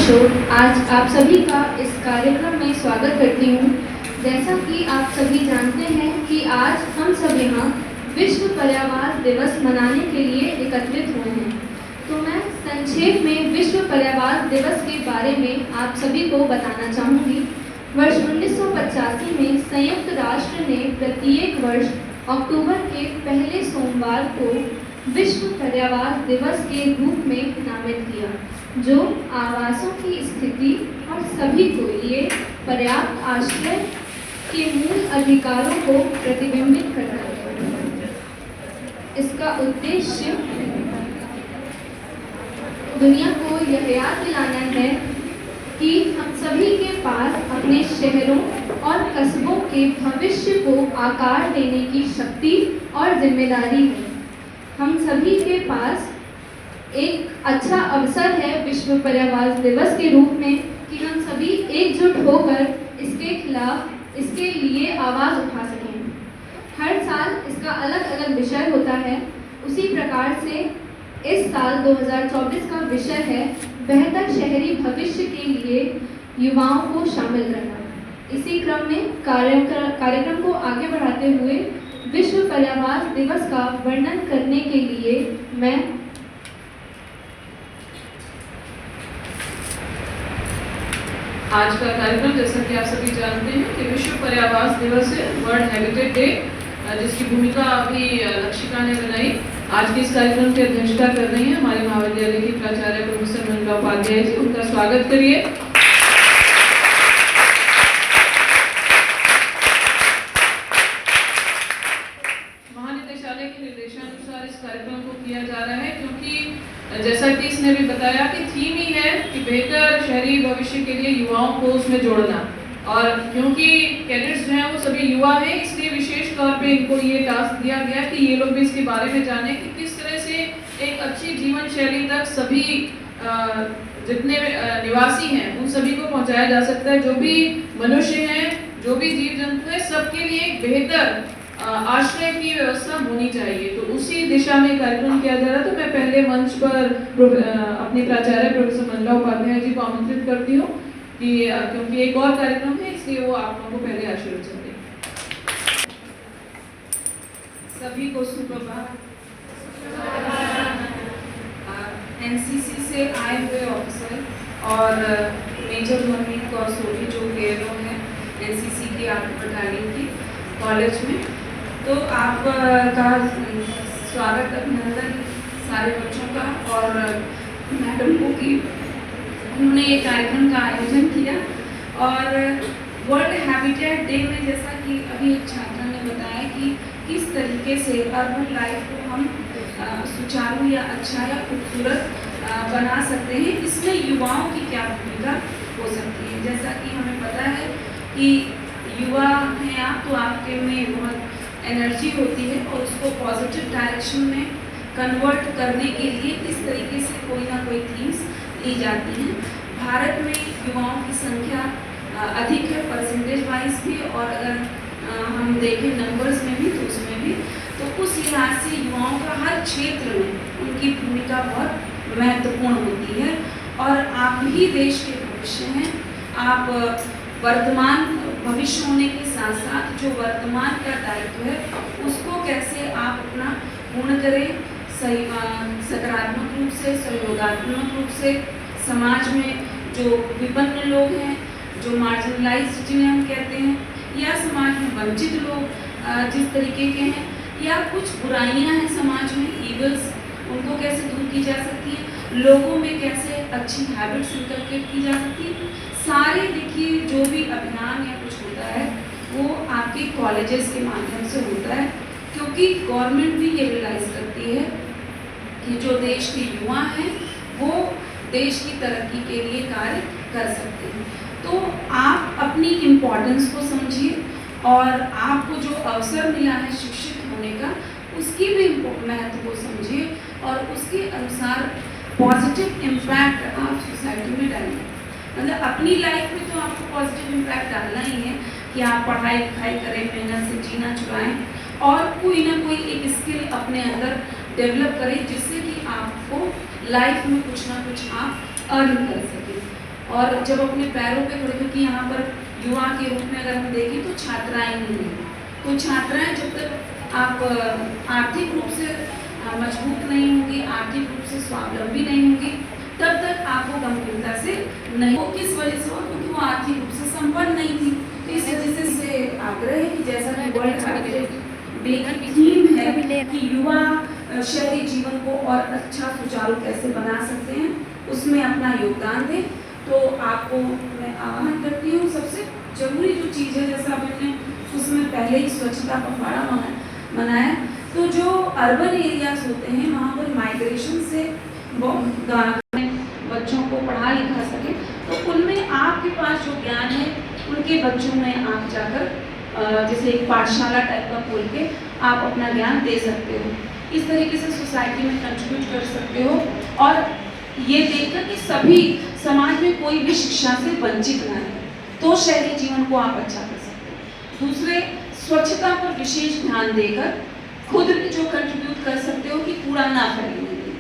किशोर आज आप सभी का इस कार्यक्रम में स्वागत करती हूँ। जैसा कि आप सभी जानते हैं कि आज हम सब यहाँ विश्व पर्यावरण दिवस मनाने के लिए एकत्रित हुए हैं, तो मैं संक्षेप में विश्व पर्यावरण दिवस के बारे में आप सभी को बताना चाहूँगी। वर्ष 1985 में संयुक्त राष्ट्र ने प्रत्येक वर्ष अक्टूबर के पहले सोमवार को विश्व पर्यावरण दिवस के रूप में नामित किया, जो आवासों की स्थिति और सभी को लिए पर्याप्त आश्रय के मूल अधिकारों को प्रतिबिंबित करता है। इसका उद्देश्य दुनिया को यह याद दिलाना है कि हम सभी के पास अपने शहरों और कस्बों के भविष्य को आकार देने की शक्ति और जिम्मेदारी है। हम सभी के पास एक अच्छा अवसर है विश्व पर्यावरण दिवस के रूप में कि हम सभी एकजुट होकर इसके खिलाफ, इसके लिए आवाज़ उठा सकें। हर साल इसका अलग अलग विषय होता है। उसी प्रकार से इस साल 2024 का विषय है बेहतर शहरी भविष्य के लिए युवाओं को शामिल करना। इसी क्रम में कार्यक्रम को आगे बढ़ाते हुए विश्व पर्यावरण दिवस का वर्णन करने के लिए मैं आज का कार्यक्रम, जैसा कि आप सभी जानते हैं कि विश्व पर्यावरण दिवस है, वर्ल्ड हैबिटेट डे, जिसकी भूमिका अभी लक्षिका ने बनाई। आज के इस कार्यक्रम की अध्यक्षता कर रही हैं हमारे महाविद्यालय की प्राचार्य प्रोफेसर मंगला उपाध्याय जी। उनका स्वागत करिए। महानिदेशालय के निर्देशानुसार इस कार्यक्रम को किया जा रहा है, क्योंकि जैसा कि इसने भी बताया कि थीम ही है कि बेहतर शहरी भविष्य के लिए युवाओं को उसमें जोड़ना। और क्योंकि कैडेट्स जो हैं वो सभी युवा हैं, इसलिए विशेष तौर पे इनको ये टास्क दिया गया कि ये लोग भी इसके बारे में जाने कि किस तरह से एक अच्छी जीवन शैली तक सभी जितने निवासी हैं उन सभी को पहुंचाया जा सकता है। जो भी मनुष्य हैं, जो भी जीव जंतु है, सबके लिए एक बेहतर आश्रय की व्यवस्था होनी चाहिए। तो उसी दिशा में कार्यक्रम किया जा रहा है। तो मैं पहले मंच पर अपनी प्राचार्य प्रोफेसर मंगला उपाध्याय जी को आमंत्रित करती हूँ कि क्योंकि एक और कार्यक्रम है, इसलिए वो आप लोगों को पहले आशीर्वचन दें। सभी को सुप्रभात। एनसीसी से आए हुए ऑफिसर और मेजर मनमीत कौर सोढ़ी जो केरो हैं एनसीसी की आर्मी बटालियन की कॉलेज में, तो आपका स्वागत, अभिनंदन सारे बच्चों का और मैडम को कि उन्होंने ये कार्यक्रम का आयोजन किया। और वर्ल्ड हैबिटेट डे में जैसा कि अभी एक छात्रा ने बताया कि किस तरीके से अर्बन लाइफ को हम सुचारू या अच्छा या खूबसूरत बना सकते हैं, इसमें युवाओं की क्या भूमिका हो सकती है। जैसा कि हमें पता है कि युवा हैं आप, तो आपके में बहुत एनर्जी होती है और उसको पॉजिटिव डायरेक्शन में कन्वर्ट करने के लिए इस तरीके से कोई ना कोई थीम्स ली जाती हैं। भारत में युवाओं की संख्या अधिक है परसेंटेज वाइज भी, और अगर हम देखें नंबर्स में भी तो उसमें भी, तो उस लिहाज से युवाओं का हर क्षेत्र में उनकी भूमिका बहुत महत्वपूर्ण होती है। और आप ही देश के भविष्य हैं। आप वर्तमान भविष्य होने के साथ साथ जो वर्तमान का दायित्व है उसको कैसे आप अपना पूर्ण करें, सही सकारात्मक रूप से, सहयोगात्मक रूप से। समाज में जो विपन्न लोग हैं, जो मार्जिनलाइज्ड जिन्हें हम कहते हैं, या समाज में वंचित लोग जिस तरीके के हैं, या कुछ बुराइयां हैं समाज में, ईवल्स, उनको कैसे दूर की जा सकती है, लोगों में कैसे अच्छी हैबिट्स इनकलकेट की जा सकती है। सारे देखिए जो भी अभियान या कुछ होता है वो आपके कॉलेजेस के माध्यम से होता है, क्योंकि गवर्नमेंट भी ये रियलाइज करती है कि जो देश के युवा हैं वो देश की तरक्की के लिए कार्य कर सकते हैं। तो आप अपनी इम्पोर्टेंस को समझिए और आपको जो अवसर मिला है शिक्षित होने का, उसकी भी महत्व को समझिए और उसके अनुसार पॉजिटिव इम्पैक्ट आप सोसाइटी में डालिए। मतलब अपनी लाइफ में तो आपको पॉजिटिव इम्पैक्ट डालना ही है कि आप पढ़ाई लिखाई करें, मेहनत से जीना चुराएं और कोई ना कोई एक स्किल अपने अंदर डेवलप करें जिससे कि आपको लाइफ में कुछ ना कुछ आप अर्न कर सकें। और जब अपने पैरों पे खड़े, क्योंकि यहाँ पर युवा के रूप में अगर हम देखें तो छात्राएं ही हैं, तो छात्राएं जब तक आप आर्थिक रूप से मजबूत नहीं होंगी, आर्थिक रूप से स्वावलंबी नहीं होंगी, तब तक आपको गंभीरता से नहीं, वो किस वजह से हुआ, क्योंकि वो आर्थिक रूप से संपन्न नहीं थी। तो इस वजह से आग्रह है कि जैसा कि वर्ल्ड हेरिटेज डे की थीम है कि युवा शहरी जीवन को और अच्छा सुचारू कैसे बना सकते हैं, उसमें अपना योगदान दें। तो आपको मैं आह्वान करती हूँ, सबसे जरूरी जो चीज़ है, जैसा मैंने उसमें पहले ही स्वच्छता पखवाड़ा मनाया, तो जो अर्बन एरियाज होते हैं वहाँ पर माइग्रेशन से बच्चों को पढ़ा लिखा सके, तो उनमें आपके पास जो ज्ञान है उनके बच्चों में आप जाकर जैसे एक पाठशाला टाइप का खोल के आप अपना ज्ञान दे सकते हो। इस तरीके से सोसाइटी में कंट्रीब्यूट कर सकते हो और ये देखकर कि सभी समाज में कोई भी शिक्षा से वंचित ना है, तो शहरी जीवन को आप अच्छा कर सकते हो। दूसरे, स्वच्छता पर विशेष ध्यान देकर खुद भी जो कंट्रीब्यूट कर सकते हो कि कूड़ा ना फैलने दें,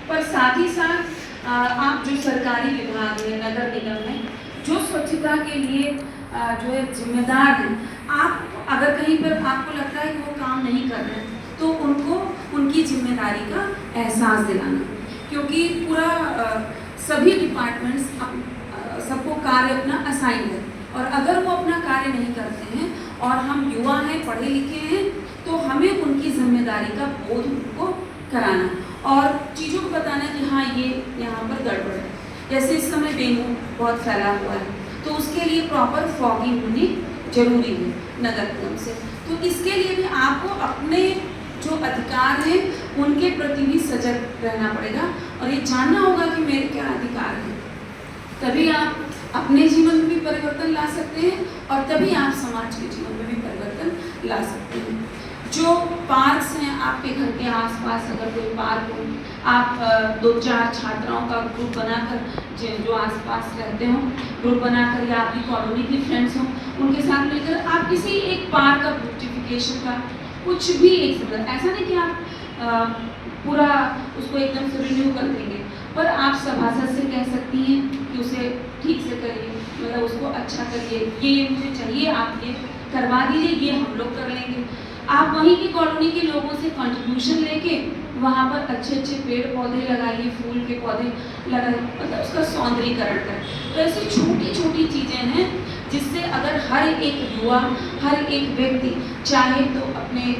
पर साथ ही साथ आप जो सरकारी विभाग में, नगर निगम में जो स्वच्छता के लिए जो है जिम्मेदार हैं, आप अगर कहीं पर आपको लगता है कि वो काम नहीं कर रहे हैं, तो उनको उनकी जिम्मेदारी का एहसास दिलाना, क्योंकि पूरा सभी डिपार्टमेंट्स सबको कार्य अपना असाइन है, और अगर वो अपना कार्य नहीं करते हैं और हम युवा हैं, पढ़े लिखे हैं, तो हमें उनकी जिम्मेदारी का बोध उनको कराना और चीज़ों को बताना कि हाँ ये यहाँ पर गड़बड़ है। जैसे इस समय डेंगू बहुत फैला हुआ है, तो उसके लिए प्रॉपर फॉगिंग होनी जरूरी है नगर निगम से। तो इसके लिए भी आपको अपने जो अधिकार हैं उनके प्रति भी सजग रहना पड़ेगा और ये जानना होगा कि मेरे क्या अधिकार हैं, तभी आप अपने जीवन में भी परिवर्तन ला सकते हैं और तभी आप समाज के जीवन में भी परिवर्तन ला सकते हैं। जो पार्क्स हैं आपके घर के आसपास, अगर कोई पार्क हो, आप 2-4 छात्राओं का ग्रुप बनाकर जो आसपास रहते हो ग्रुप बनाकर, या आपकी कॉलोनी की फ्रेंड्स हों उनके साथ मिलकर आप किसी एक पार्क का ब्यूटिफिकेशन का कुछ भी एक, ऐसा नहीं कि आप पूरा उसको एकदम से रिन्यू कर देंगे, पर आप सभासद से कह सकती हैं कि उसे ठीक से करिए, मतलब उसको अच्छा करिए, ये मुझे चाहिए, आप ये करवा दीजिए, ये हम लोग कर लेंगे। आप वहीं की कॉलोनी के लोगों से कंट्रीब्यूशन लेके वहाँ पर अच्छे अच्छे पेड़ पौधे लगाइए, फूल के पौधे लगाइए, मतलब उसका सौंदर्यीकरण करें। तो ऐसी छोटी छोटी चीज़ें हैं जिससे अगर हर एक युवा, हर एक व्यक्ति चाहे तो अपने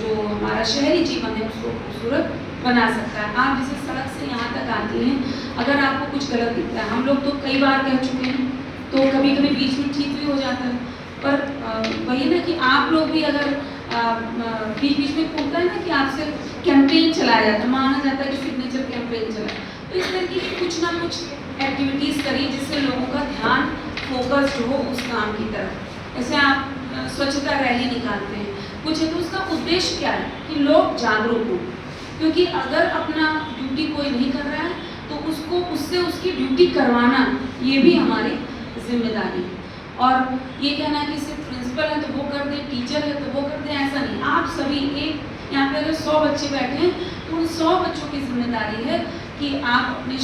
जो हमारा शहरी जीवन है उसको खूबसूरत बना सकता है। आप जैसे सड़क से यहाँ तक आती हैं, अगर आपको कुछ गलत दिखता है, हम लोग तो कई बार कह चुके हैं, तो कभी कभी बीच में ठीक भी हो जाता है, पर वही ना कि आप लोग भी अगर बीच बीच में होता है ना कि आपसे कैंपेन चलाया जाता है, माना जाता है कि सिग्नेचर कैंपेन चला, तो इस तरीके की कुछ ना कुछ एक्टिविटीज़ करिए जिससे लोगों का ध्यान फोकस्ड हो उस काम की तरफ। जैसे आप स्वच्छता रैली निकालते हैं कुछ है, तो उसका उद्देश्य क्या है कि लोग जागरूक हों, क्योंकि अगर अपना ड्यूटी कोई नहीं कर रहा है तो उसको उससे उसकी ड्यूटी करवाना ये भी हमारी जिम्मेदारी है। और ये कहना कि सिर्फ प्रिंसिपल है तो वो कर दे, टीचर है तो वो कर दे, ऐसा नहीं। आप सभी, एक यहाँ पे अगर 100 बच्चे बैठे हैं तो उन 100 बच्चों की जिम्मेदारी है कि आप अपने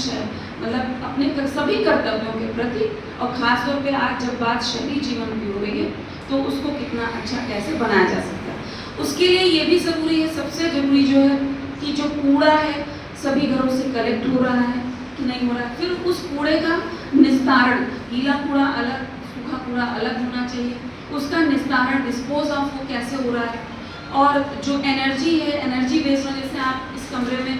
मतलब अपने सभी कर्तव्यों के प्रति, और ख़ास तौर पे आज जब बात शहरी जीवन की हो रही है तो उसको कितना अच्छा कैसे बनाया जा सकता है, उसके लिए ये भी ज़रूरी है, सबसे ज़रूरी जो है कि जो कूड़ा है सभी घरों से कलेक्ट हो रहा है कि नहीं हो रहा है, फिर उस कूड़े का निस्तारण, गीला कूड़ा अलग, सूखा कूड़ा अलग होना चाहिए, उसका निस्तारण, डिस्पोज ऑफ वो कैसे हो रहा है, और जो एनर्जी है, एनर्जी वेस्ट होने से आप इस कमरे में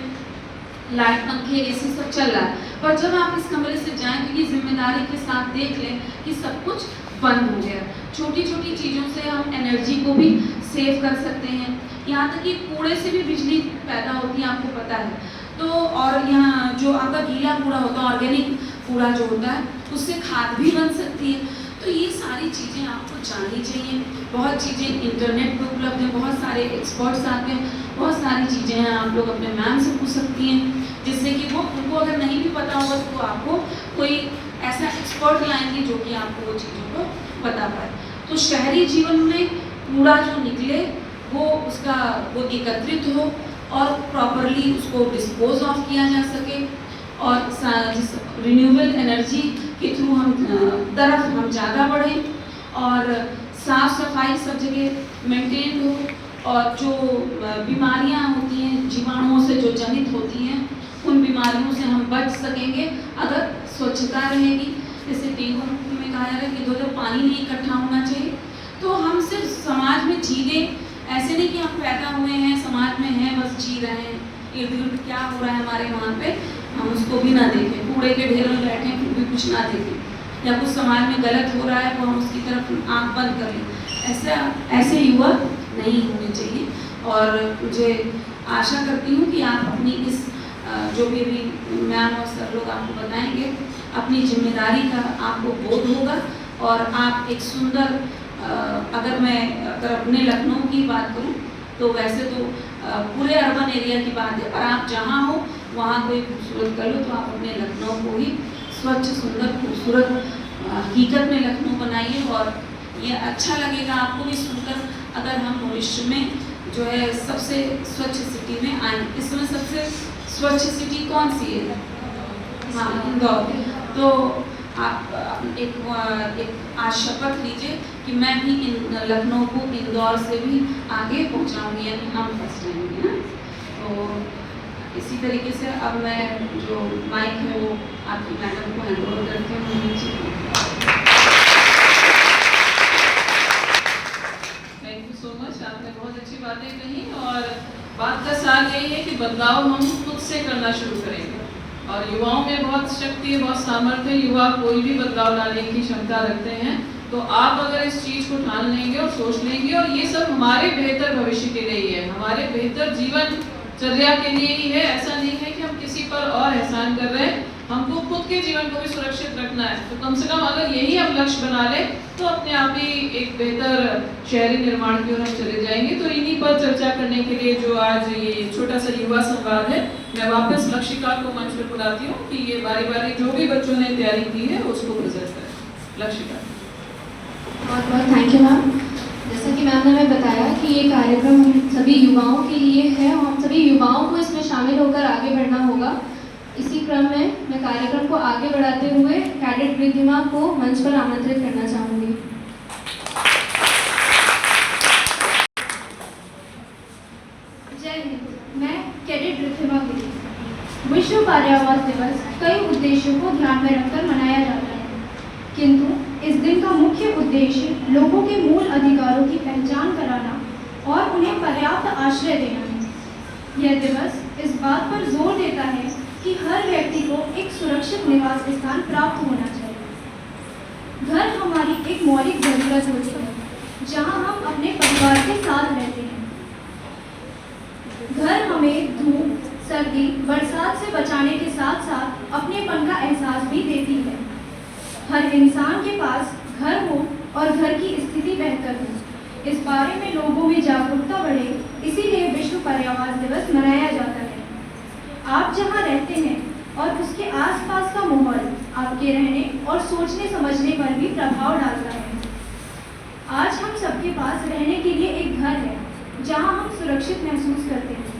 लाइट, पंखे, एसी सब चल रहा है, पर जब आप इस कमरे से जाएं तो ये जिम्मेदारी के साथ देख लें कि सब कुछ बंद हो गया। छोटी छोटी चीज़ों से हम एनर्जी को भी सेव कर सकते हैं, यहाँ तक कि कूड़े से भी बिजली पैदा होती है, आपको पता है। तो और यहाँ जो आपका गीला कूड़ा होता है, ऑर्गेनिक कूड़ा जो होता है, उससे खाद भी बन सकती है। तो ये सारी चीज़ें आपको जाननी चाहिए। बहुत चीज़ें इंटरनेट पर उपलब्ध हैं, बहुत सारे एक्सपर्ट्स आते हैं, बहुत सारी चीज़ें हैं, आप लोग अपने मैम से पूछ सकती हैं, जिससे कि वो उनको अगर नहीं भी पता होगा तो आपको कोई ऐसा एक्सपर्ट लाएंगे जो कि आपको वो चीज़ों को बता पाए। तो शहरी जीवन में कूड़ा जो निकले वो एकत्रित हो और प्रॉपरली उसको डिस्पोज ऑफ किया जा सके, और जिस रिन्यूएबल एनर्जी के थ्रू तरफ हम ज़्यादा बढ़ें और साफ सफाई सब जगह मेंटेन हो और जो बीमारियां होती हैं जीवाणुओं से जो जनित होती हैं उन बीमारियों से हम बच सकेंगे अगर स्वच्छता रहेगी। जैसे डेंगू में कहा जा रहा है कि इधर पानी नहीं इकट्ठा होना चाहिए। तो हम सिर्फ समाज में जी लें, ऐसे नहीं कि हम पैदा हुए हैं समाज में हैं बस जी रहे हैं, इर्द गिर्द क्या हो रहा है हमारे वहाँ पे हम उसको भी ना देखें, कूड़े के ढेर में बैठे फिर भी कुछ ना देखें, या कुछ समाज में गलत हो रहा है तो हम उसकी तरफ आँख बंद कर लें। ऐसे युवा नहीं होने चाहिए। और मुझे आशा करती हूँ कि आप अपनी इस जो भी मैम और सर लोग आपको बताएंगे अपनी जिम्मेदारी का आपको बोध होगा और आप एक सुंदर अगर अपने लखनऊ की बात करूं तो वैसे तो पूरे अर्बन एरिया की बात है, पर आप जहां हो वहां कोई खूबसूरत कर लो तो आप अपने लखनऊ को ही स्वच्छ सुंदर खूबसूरत हकीकत में लखनऊ बनाइए। और ये अच्छा लगेगा आपको भी सुनकर अगर हम भविष्य में जो है सबसे स्वच्छ सिटी में आए। इसमें सबसे स्वच्छ सिटी कौन सी है? हाँ, इंदौर। तो आप एक आज शपथ लीजिए कि मैं भी लखनऊ को इंदौर से भी आगे पहुंचाऊंगी, यानी हम फर्स्ट रहेंगे ना। तो इसी तरीके से अब मैं जो माइक है वो आपकी मैडम को हैंड ओवर करती हूँ। थैंक यू सो मच, आपने बहुत अच्छी बातें कही और बात का सार यही है कि बदलाव हम खुद से करना शुरू करेंगे और युवाओं में बहुत शक्ति है, बहुत सामर्थ्य है। युवा कोई भी बदलाव लाने की क्षमता रखते हैं। तो आप अगर इस चीज़ को ठान लेंगे और सोच लेंगे और ये सब हमारे बेहतर भविष्य के लिए ही है, हमारे बेहतर जीवन चर्या के लिए ही है। ऐसा नहीं है कि हम किसी पर और एहसान कर रहे हैं, हमको खुद के जीवन को भी सुरक्षित रखना है। तो कम से कम अगर यही हम लक्ष्य बना लें तो अपने आप ही एक बेहतर शहरी निर्माण की ओर हम चले जाएंगे। तो इन्हीं पर चर्चा करने के लिए जो आज ये छोटा सा युवा संवाद है, मैं वापस लक्षिका को मंच पर बुलाती हूँ कि ये बारी बारी जो भी बच्चों ने तैयारी की है उसको प्रेजेंट करें। लक्षिका। बहुत बहुत थैंक यू मैम। जैसा कि मैम ने हमें बताया कि ये कार्यक्रम हम सभी युवाओं के लिए है और हम सभी युवाओं को इसमें शामिल होकर आगे बढ़ना होगा। इसी क्रम में मैं कार्यक्रम को आगे बढ़ाते हुए कैडेट रिद्धिमा को मंच पर आमंत्रित करना चाहूँगी। जय हिंद। मैं कैडेट रिद्धिमा गिरी। विश्व पर्यावरण दिवस कई उद्देश्यों को ध्यान में रखकर मनाया जाता है, किंतु इस दिन का मुख्य उद्देश्य लोगों के मूल अधिकारों की पहचान कराना और उन्हें पर्याप्त आश्रय देना है। यह दिवस इस बात पर जोर देता है कि हर व्यक्ति को एक सुरक्षित निवास स्थान प्राप्त होना चाहिए। घर हमारी एक मौलिक जरूरत होती है जहां हम अपने परिवार के साथ रहते हैं। घर हमें धूप, सर्दी, बरसात से बचाने के साथ साथ अपनेपन का एहसास भी देती है। हर इंसान के पास घर हो और घर की स्थिति बेहतर हो, इस बारे में लोगों में जागरूकता बढ़े, इसीलिए विश्व पर्यावरण दिवस मनाया जाता है। आप जहां रहते हैं और उसके आसपास का माहौल आपके रहने और सोचने समझने पर भी प्रभाव डालता है। आज हम सबके पास रहने के लिए एक घर है जहां हम सुरक्षित महसूस करते हैं,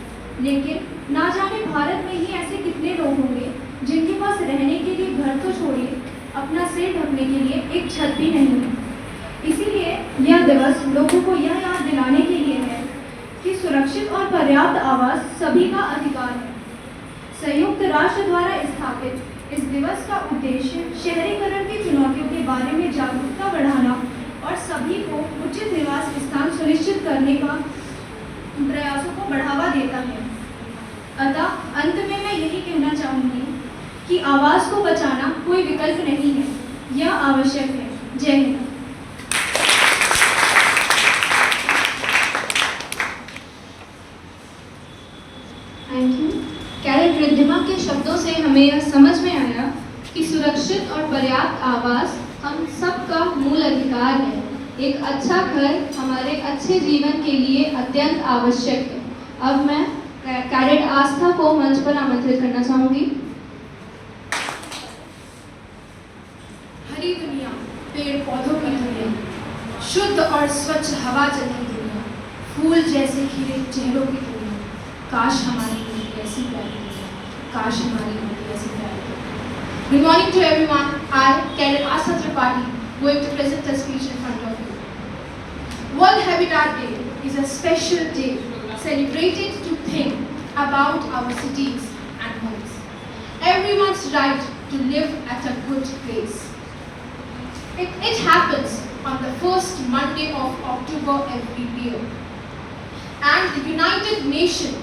लेकिन ना जाने भारत में ही ऐसे कितने लोग होंगे जिनके पास रहने के लिए घर तो छोड़िए, अपना सिर ढकने के लिए एक छत भी नहीं है। इसीलिए यह दिवस लोगों को यह याद दिलाने के लिए है कि सुरक्षित और पर्याप्त आवास सभी का अधिकार है। संयुक्त राष्ट्र द्वारा स्थापित इस दिवस का उद्देश्य शहरीकरण की चुनौतियों के बारे में जागरूकता बढ़ाना और सभी को उचित निवास स्थान सुनिश्चित करने का प्रयासों को बढ़ावा देता है। अतः अंत में मैं यही कहना चाहूँगी कि आवास को बचाना कोई विकल्प नहीं है, यह आवश्यक है। जय Hind. Thank you. Cadet Riddhima के शब्दों से हमें यह समझ में आया कि सुरक्षित और पर्याप्त आवास हम सबका मूल अधिकार है। एक अच्छा घर हमारे अच्छे जीवन के लिए अत्यंत आवश्यक है। अब मैं कैडेट आस्था को मंच पर आमंत्रित करना चाहूँगी। हरी दुनिया, पेड़ पौधों की दुनिया, शुद्ध और स्वच्छ हवा जल की दुनिया, फूल जैसे खिले चेहरों की दुनिया, काश हमारी ऐसी प्यारी दुनिया, काश हमारी blessing that. Good morning to everyone. I, Cadet Asa Tripathi, going to present a speech in front of you. World Habitat Day is a special day celebrated to think about our cities and homes. Everyone's right to live at a good place. It happens on the first Monday of October every year. And the United Nations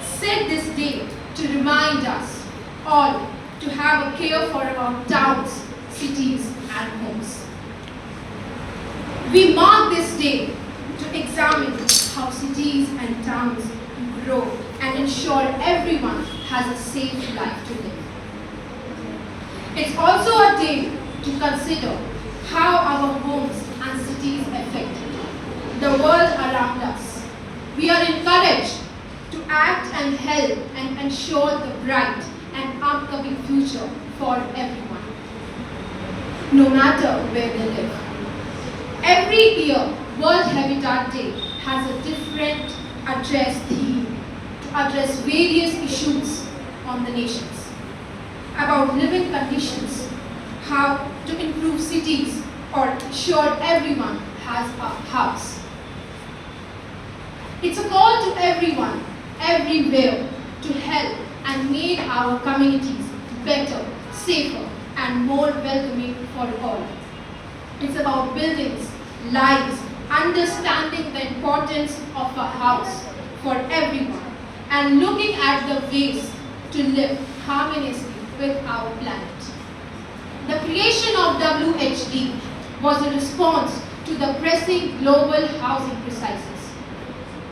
set this day to remind us all to have a care for our towns, cities and homes. We mark this day to examine how cities and towns grow and ensure everyone has a safe life to live. It's also a day to consider how our homes and cities affect the world around us. We are encouraged to act and help and ensure the bright and upcoming future for everyone, no matter where they live. Every year, World Habitat Day has a different theme to address various issues on the nations, about living conditions, how to improve cities or ensure everyone has a house. It's a call to everyone, everywhere, to help and make our communities better, safer, and more welcoming for all. It's about buildings, lives, understanding the importance of a house for everyone, and looking at the ways to live harmoniously with our planet. The creation of WHD was a response to the pressing global housing crisis,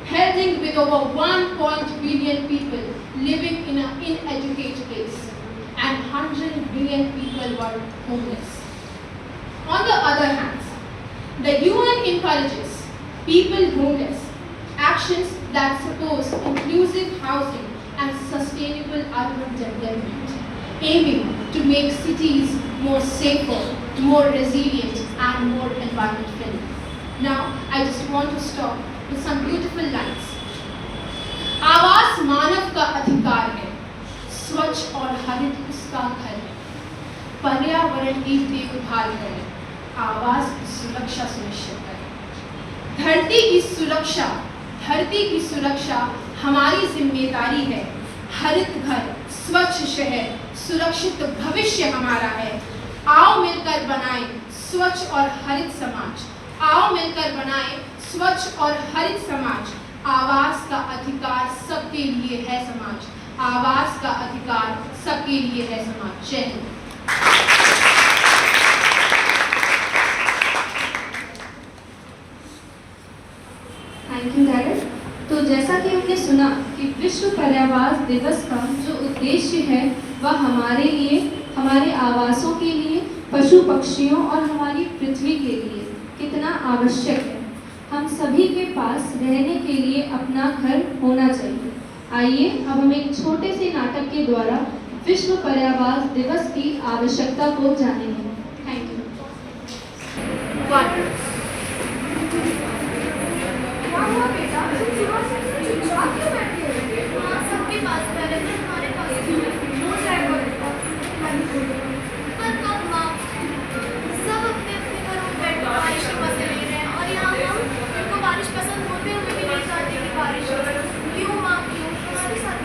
heralding with over 1 billion people living in an uneducated place, and 100 billion people were homeless. On the other hand, the UN encourages people homeless actions that support inclusive housing and sustainable urban development, aiming to make cities more safer, more resilient, and more environment friendly. Now, I just want to stop with some beautiful lines. आवास मानव का अधिकार है, स्वच्छ और हरित उसका घर है, पर्यावरण की देखभाल करें, आवास की सुरक्षा सुनिश्चित करें। धरती की सुरक्षा हमारी जिम्मेदारी है। हरित घर, स्वच्छ शहर, सुरक्षित भविष्य हमारा है। आओ मिलकर बनाएं स्वच्छ और हरित समाज। आओ मिलकर बनाएं स्वच्छ और हरित समाज। आवास का अधिकार सबके लिए है समाज। आवास का अधिकार सबके लिए है समाज। जय हिंद। Thank you डैरेक। तो जैसा कि हमने सुना कि विश्व पर्यावरण दिवस का जो उद्देश्य है वह हमारे लिए, हमारे आवासों के लिए, पशु पक्षियों और हमारी पृथ्वी के लिए कितना आवश्यक है। हम सभी के पास रहने के लिए अपना घर होना चाहिए। आइए अब हम एक छोटे से नाटक के द्वारा विश्व पर्यावरण दिवस की आवश्यकता को जानेंगे। Thank you. सबके पास पहले तो हमारे पास पर कब माँ सब अपने अपने घरों में बैठ बारिश के मजे ले रहे हैं और यहाँ हम उनको बारिश पसंद होते हुए भी नहीं चाहते कि बारिश हो। क्यों माँ क्यों हमारे साथ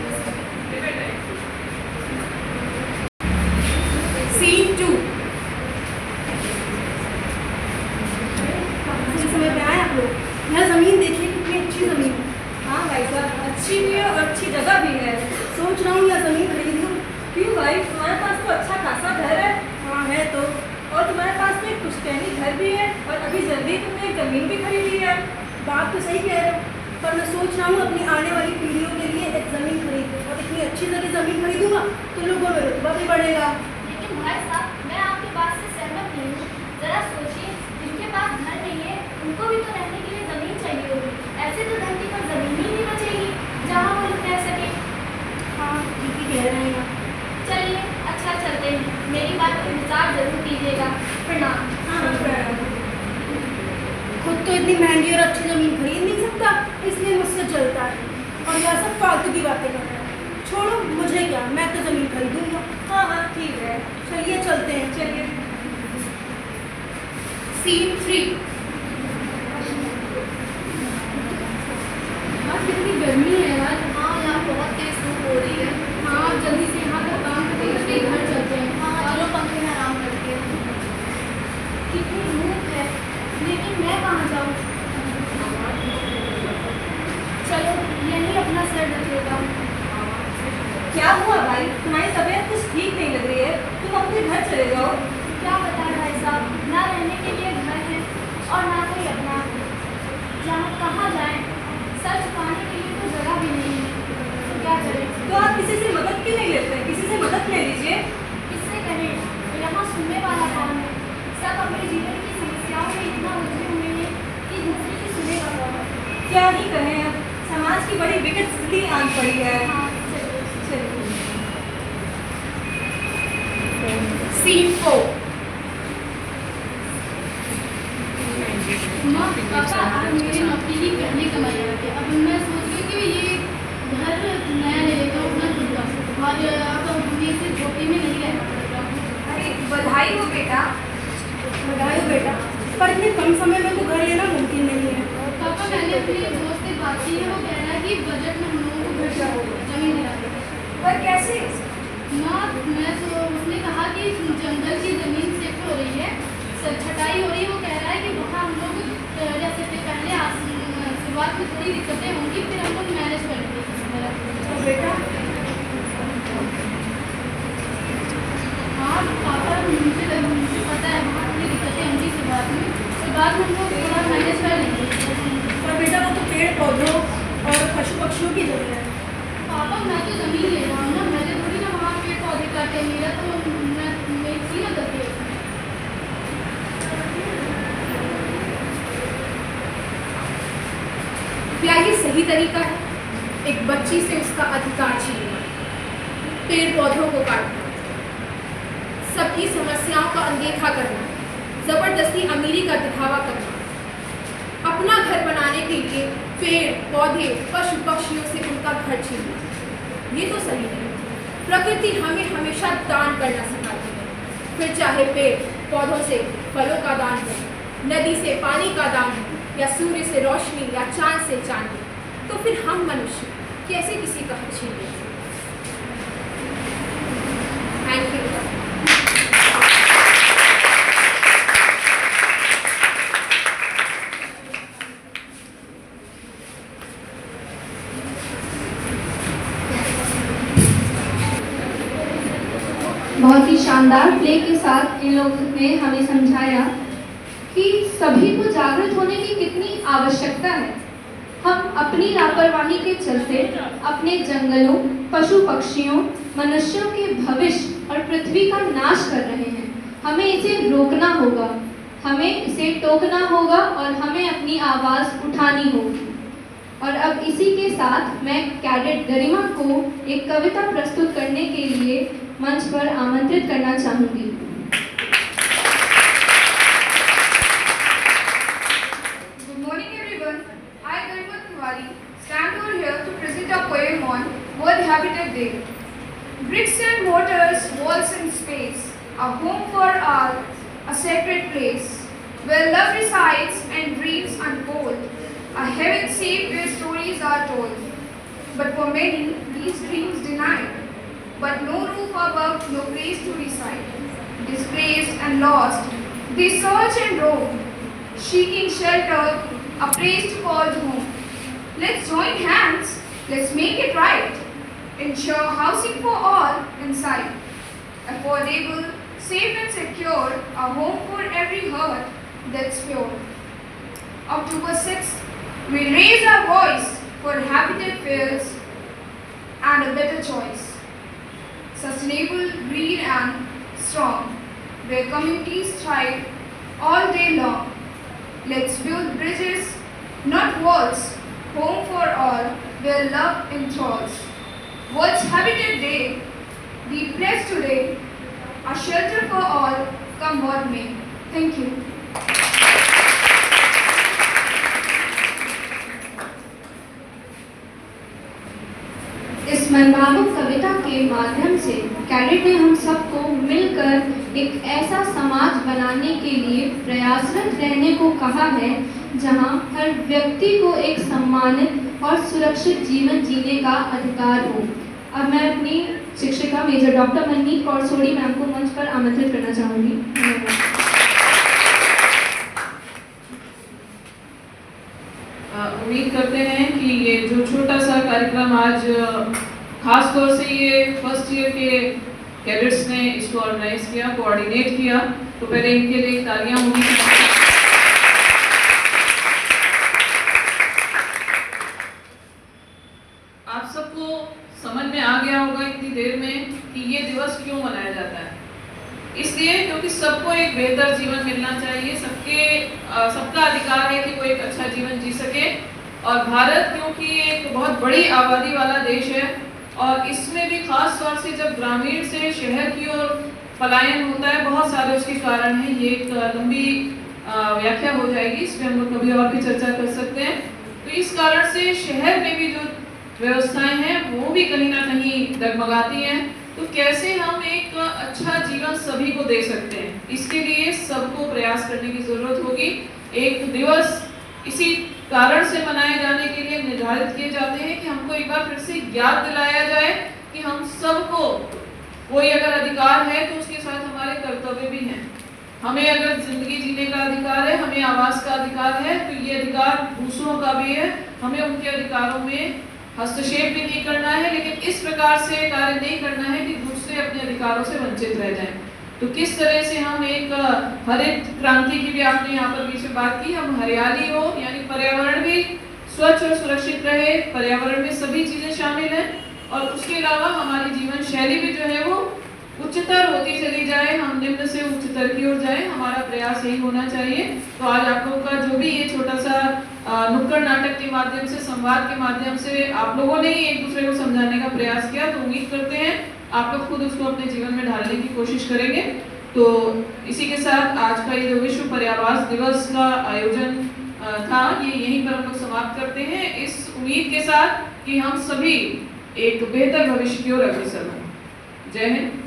सीन 2 समय पे आए आप लोग। यह ज़मीन देखिए कितनी अच्छी ज़मीन है। हाँ भाई साहब, अच्छी भी है और अच्छी जगह भी है। सोच रहा हूँ यह ज़मीन खरीद लूँ। क्यों भाई, तुम्हारे पास तो अच्छा खासा घर है। हाँ है तो, और तुम्हारे पास तो एक पुश्तैनी घर भी है और अभी जल्दी तुमने एक ज़मीन भी खरीदी है। बात तो सही कह रहे हो, पर मैं सोच रहा हूँ अपनी आने वाली पीढ़ियों के लिए एक ज़मीन खरीदूँ, और इतनी अच्छी जगह ज़मीन खरीदूँगा तो लोगों में रुतबा भी बढ़ेगा। लेकिन भाई साहब, मैं आपकी बात से सहमत नहीं हूँ। जरा सोचिए, जिनके पास घर नहीं है उनको भी तो रहने के लिए ज़मीन चाहिए होगी। ऐसे तो धरती पर ज़मीन ही नहीं बचेगी जहाँ वो लोग रह सके। हाँ ठीक ही कह रहे हैं। चलिए अच्छा चलते हैं, मेरी बात पर विचार जरूर कीजिएगा। प्रणाम। खुद तो इतनी महंगी और अच्छी ज़मीन खरीद नहीं सकता, इसलिए मुझसे चलता है और यह सब फालतू की बातें कर रहा है। छोड़ो, मुझे क्या, मैं तो ज़मीन खरीदूंगा। हाँ हाँ ठीक है, चलिए चलते हैं, चलिए। Scene 3. आज कितनी गर्मी है यार। हाँ यहाँ बहुत तेज धूप हो रही है। हाँ जल्दी से यहाँ का काम करके घर चलते हैं। हाँ चलो पंखे में आराम करके। कितनी धूप है, लेकिन मैं कहाँ जाऊँ? चलो यहीं अपना सर ढक लेता हूँ। क्या हुआ भाई, तुम्हारी तबीयत कुछ ठीक नहीं लग रही है, तुम अपने घर चले जाओ। क्या बताएं भाई साहब, ना रहने के लिए घर है और ना कोई अपना। जहाँ कहाँ जाएं, सर छुपाने के लिए तो जगह भी नहीं है, तो क्या करें? तो आप किसी से मदद क्यों नहीं लेते? किसी से मदद ले लीजिए। किससे कहें, यहाँ सुनने वाला कौन है? सब अपने जीवन की समस्याओं में इतना उलझे हुए हैं कि दूसरे की सुनेगा कौन? क्या ही कहें, अब समाज की बड़ी विकट स्थिति आन पड़ी है। हाँ चलो। चलिए। Scene 4. माँ पापा आज मेरी नौकरी की पहली कमाई आती है। अब मैं सोच रही हूँ कि ये घर नया ले लेता हूँ अपना खुद का, और अब ये से झोपड़ी में नहीं रहना पड़ेगा। अरे बधाई हो बेटा, बधाई हो बेटा, पर इतने कम समय में तो घर लेना मुमकिन नहीं है। पापा मैंने अपने दोस्त से बात की है, वो कह रहा है कि बजट में हम लोगों को घर जमीन दिला देगा। पर कैसे? माँ मैं तो उसने कहा कि जंगल की ज़मीन शिफ्ट हो रही है, छटाई हो रही है। वो कह रहा है कि वहाँ हम लोग रह सकते। पहले शुरुआत में थोड़ी दिक्कतें होंगी, फिर हम लोग मैनेज करेंगे किसी तरह। तो बेटा हाँ पापा मुझे पता है वहाँ थोड़ी दिक्कतें होंगी शुरुआत में, उसके बाद हम लोग थोड़ा मैनेज कर लेंगे। पर बेटा वो तो पेड़ पौधों और पशु पक्षियों की जमीन है। पापा मैं तो ज़मीन ले रहा हूँ ना, मैंने थोड़ी ना वहाँ पेड़ पौधे काटे। मेरा तो मेरी थी ना गलती है। क्या ये सही तरीका है एक बच्ची से उसका अधिकार छीनना, पेड़ पौधों को काटना, सबकी समस्याओं का अनदेखा करना, जबरदस्ती अमीरी का दिखावा करना, अपना घर बनाने के लिए पेड़ पौधे पशु पक्षियों से उनका घर छीनना? ये तो सही है। प्रकृति हमें हमेशा दान करना सिखाती है, फिर चाहे पेड़ पौधों से फलों का दान हो, नदी से पानी का दान हो, या सूर्य से रोशनी या चांद से चांदनी, तो फिर हम मनुष्य कैसे किसी का हक छीन लें? Thank you. बहुत ही शानदार प्ले के साथ इन लोगों ने हमें समझाया कि सभी को जागृत होने की कितनी आवश्यकता है। हम अपनी लापरवाही के चलते अपने जंगलों, पशु पक्षियों, मनुष्यों के भविष्य और पृथ्वी का नाश कर रहे हैं। हमें इसे रोकना होगा, हमें इसे टोकना होगा और हमें अपनी आवाज़ उठानी होगी। और अब इसी के साथ मैं कैडेट गरिमा को एक कविता प्रस्तुत करने के लिए मंच पर आमंत्रित करना चाहूँगी। Good morning everyone. I, Garima Tiwari, stand over here to present a poem on World Habitat Day. Bricks and mortars, walls and space, a home for all, a sacred place, where love resides and dreams unfold, a heaven safe where stories are told. But for many, these dreams denied, but no roof above, no place to reside. Displaced and lost, they search and roam, seeking shelter, a place to call home. Let's join hands, let's make it right. Ensure housing for all in sight. Affordable, safe and secure, a home for every heart that's pure. October 6th, we raise our voice for habitat fairs and a better choice. Sustainable, green and strong, where communities thrive all day long. Let's build bridges, not walls, home for all, where love enthralls. World's Habitat Day, be blessed today, a shelter for all, come what may. Thank you. इस मंच मनभावुक कविता के माध्यम से cadet ने हम सबको मिलकर एक ऐसा समाज बनाने के लिए प्रयासरत रहने को कहा है जहां हर व्यक्ति को एक सम्मानित और सुरक्षित जीवन जीने का अधिकार हो। अब मैं अपनी शिक्षिका मेजर डॉक्टर मनमीत कौर सोढ़ी मैम को मंच पर आमंत्रित करना चाहूँगी। उम्मीद करते हैं कि ये जो छोटा सा कार्यक्रम आज खास तौर से ये फर्स्ट ईयर के कैडेट्स ने इसको ऑर्गेनाइज किया, कोऑर्डिनेट किया, तो पहले इनके लिए तालियां होंगी। आप सबको समझ में आ गया होगा इतनी देर में कि ये दिवस क्यों मनाया जाता है। इसलिए क्योंकि सबको एक बेहतर जीवन मिलना चाहिए, सबका अधिकार है कि वो एक अच्छा जीवन जी सके। और भारत क्योंकि एक बहुत बड़ी आबादी वाला देश है और इसमें भी खास तौर से जब ग्रामीण से शहर की ओर पलायन होता है, बहुत सारे उसके कारण हैं। ये एक लंबी व्याख्या हो जाएगी, इस पर हम लोग कभी और भी चर्चा कर सकते हैं। तो इस कारण से शहर में भी जो व्यवस्थाएं हैं वो भी कहीं ना कहीं डगमगाती हैं। तो कैसे हम एक अच्छा जीवन सभी को दे सकते हैं, इसके लिए सबको प्रयास करने की जरूरत होगी। एक दिवस इसी कारण से मनाए जाने के लिए निर्धारित किए जाते हैं कि हमको एक बार फिर से याद दिलाया जाए कि हम सबको कोई अगर अधिकार है तो उसके साथ हमारे कर्तव्य भी हैं। हमें अगर जिंदगी जीने का अधिकार है, हमें आवास का अधिकार है, तो ये अधिकार दूसरों का भी है। हमें उनके अधिकारों में हस्तक्षेप भी नहीं करना है, लेकिन इस प्रकार से कार्य नहीं करना है कि दूसरे अपने अधिकारों से वंचित रह जाएं। तो किस तरह से हम एक हरित क्रांति की भी आपने यहाँ पर बीच में बात की, हम हरियाली हो यानी पर्यावरण भी स्वच्छ और सुरक्षित रहे, पर्यावरण में सभी चीजें शामिल हैं और उसके अलावा हमारी जीवन शैली भी जो है वो उच्चतर होती चली जाए, हम निम्न से उच्चतर की ओर जाए, हमारा प्रयास यही होना चाहिए। तो आज आप लोगों का जो भी ये छोटा सा नुक्कड़ नाटक के माध्यम से, संवाद के माध्यम से आप लोगों ने ही एक दूसरे को समझाने का प्रयास किया, तो उम्मीद करते हैं आप लोग खुद उसको अपने जीवन में ढालने की कोशिश करेंगे। तो इसी के साथ आज का ये जो विश्व पर्यावरण दिवस का आयोजन था, ये यहीं पर हम लोग समाप्त करते हैं, इस उम्मीद के साथ कि हम सभी एक बेहतर भविष्य की ओर अग्रसर हों। जय हिंद।